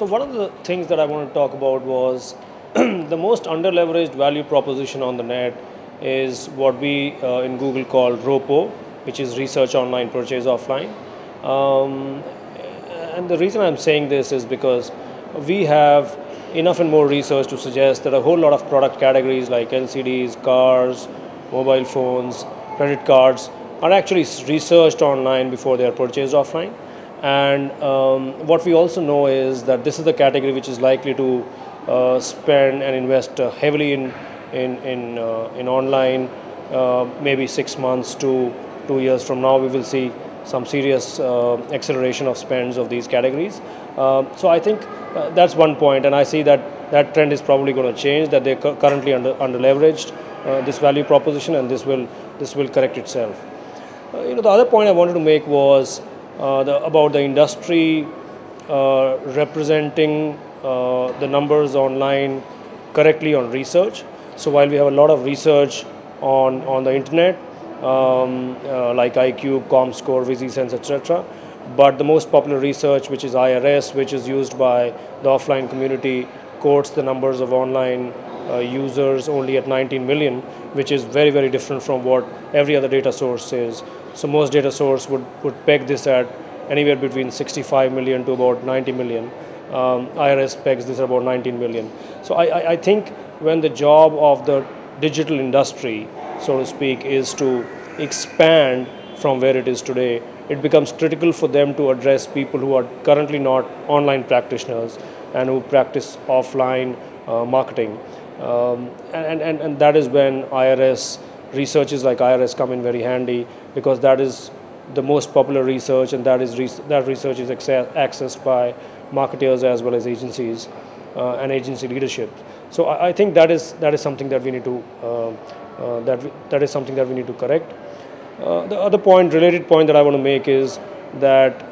one of the things that I want to talk about was the most under-leveraged value proposition on the net is what we in Google call ROPO, which is Research Online, Purchase Offline. Um, and the reason I'm saying this is because we have enough and more research to suggest that a whole lot of product categories like LCDs, cars, mobile phones, credit cards are actually researched online before they are purchased offline. And what we also know is that this is the category which is likely to spend and invest heavily in online. Maybe 6 months to 2 years from now, we will see some serious acceleration of spends of these categories. So I think that's one point, and I see that that trend is probably going to change. That they're currently under leveraged this value proposition, and this will correct itself. The other point I wanted to make was about the industry representing the numbers online correctly on research. So while we have a lot of research on the internet, like iCube, ComScore, VisiSense, etc., but the most popular research, which is IRS, which is used by the offline community, quotes the numbers of online users only at 19 million, which is very, very different from what every other data source is. So most data source would peg this at anywhere between 65 million to about 90 million. IRS pegs this at about 19 million. So I think when the job of the digital industry, so to speak, is to expand from where it is today, it becomes critical for them to address people who are currently not online practitioners and who practice offline marketing. And that is when researches like IRS come in very handy, because that is the most popular research, and that research is accessed by marketers as well as agencies and agency leadership. So I think that is something that we need to that is something that we need to correct. The other related point that I want to make is that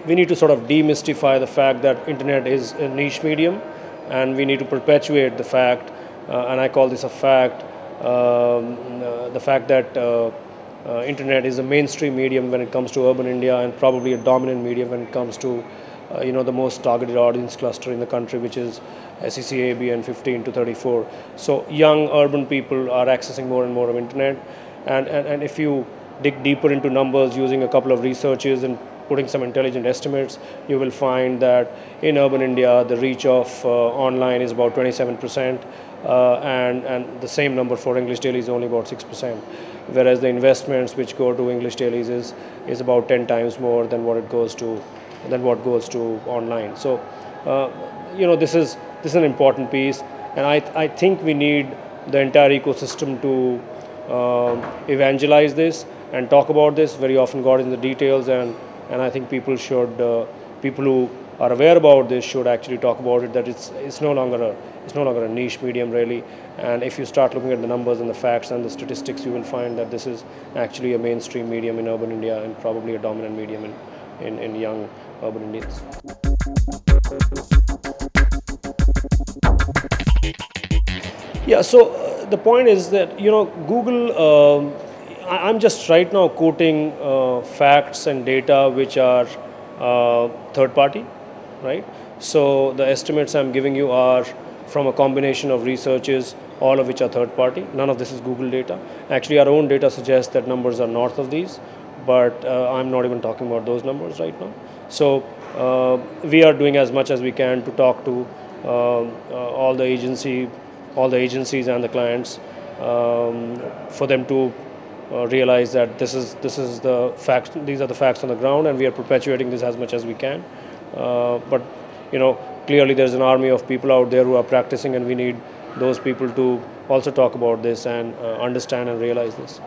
we need to sort of demystify the fact that internet is a niche medium, and we need to perpetuate the fact, and I call this a fact, the fact that internet is a mainstream medium when it comes to urban India, and probably a dominant medium when it comes to the most targeted audience cluster in the country, which is SECAB and 15 to 34. So young urban people are accessing more and more of internet, and if you dig deeper into numbers using a couple of researches and putting some intelligent estimates, you will find that in urban India, the reach of online is about 27%, and the same number for English dailies is only about 6%, whereas the investments which go to English dailies is about 10 times more than what goes to online. So this is an important piece, and I think we need the entire ecosystem to evangelize this and talk about this. Very often got in the details, and I think people who are aware about this should actually talk about it, that it's no longer a niche medium really. And if you start looking at the numbers and the facts and the statistics, you will find that this is actually a mainstream medium in urban India, and probably a dominant medium in young urban Indians. Yeah, so the point is that Google, I'm just right now quoting facts and data which are third party, right? So the estimates I'm giving you are from a combination of researches, all of which are third party. None of this is Google data. Actually, our own data suggests that numbers are north of these, but I'm not even talking about those numbers right now. So we are doing as much as we can to talk to all the agencies and the clients for them to realize that this is the facts. These are the facts on the ground, and we are perpetuating this as much as we can. But clearly there's an army of people out there who are practicing, and we need those people to also talk about this and understand and realize this.